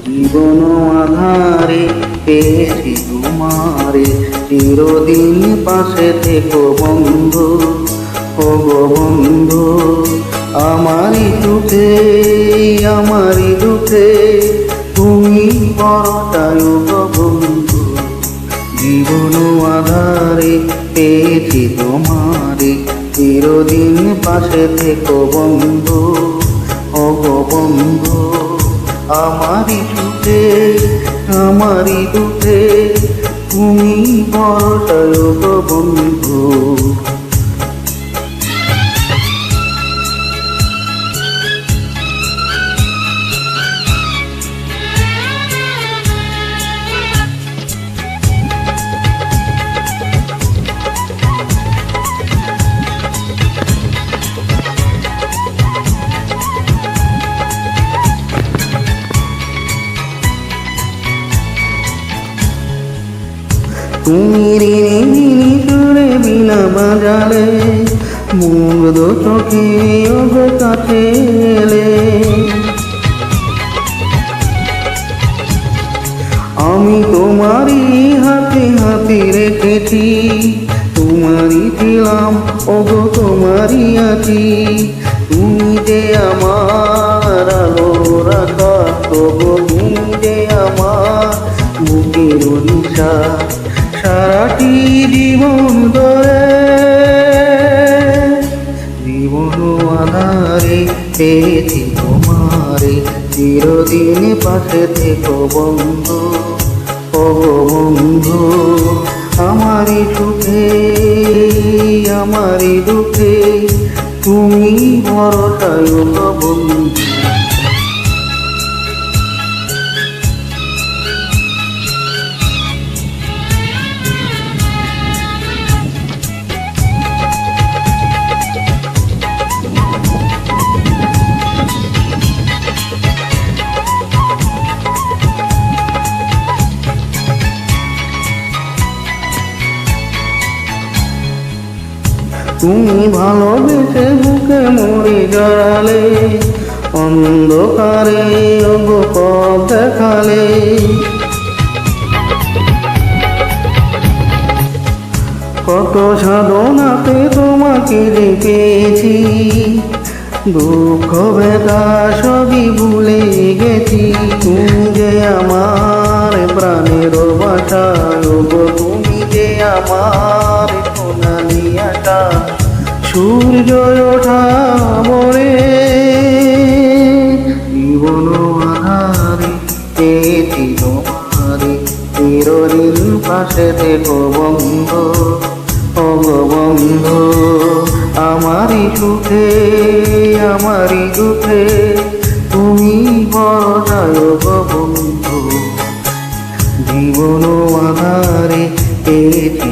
জীবন আধারে পেয়েছি তোমারে, চিরদিন পাশে থেকো বন্ধু। ও গো বন্ধু, আমারই সুখে আমারই দুঃখে তুমি বড়টাই গো বন্ধু। জীবন আধারে পেয়েছি তোমারে, চিরদিন পাশে থেকো বন্ধু। ও গো বন্ধু, আমারই সুখে আমারই দুঃখে তুমি বড়টাই গো বন্ধু। তুমি ঋণী সুরে বিনা বাজালে, মুগ্ধ চোখে ওগো কাছে এলে। আমি তোমারই হাতে হাতে রেখেছি, তোমারই ছিলাম ওগো তোমারই আছি। তুমি যে আমার আলোর আকাশ, ওগো তুমি যে আমার বুকের নিঃশ্বাস। সারাটি জীবন ধরে জীবন আধারে পেয়েছি তোমারে, চিরদিন পাশে থেকো বন্ধু। ও বন্ধু, আমারই সুখে আমারই দুঃখে তুমি ভরসায় গো বন্ধু। তুমি ভালোবেসে বুকে মরে জড়ালে, অন্ধকারে ওগো পথ দেখালে। কত সাধনাতে তোমাকে যে পেয়েছি, দুঃখ ব্যথা সবই ভুলে গেছি। তুমি যে আমার প্রাণের বাসা, ওগো তুমি যে আমার সোনালি আশা। সূর্য ওঠা মরে জীবন আধারে পেয়েছি তোমারে, চিরদিন পাশে থেকো বন্ধু। ও গো বন্ধু, আমারই সুখে আমারই দুঃখে তুমি বড়টাই গো বন্ধু। জীবন আধারে পেয়েছি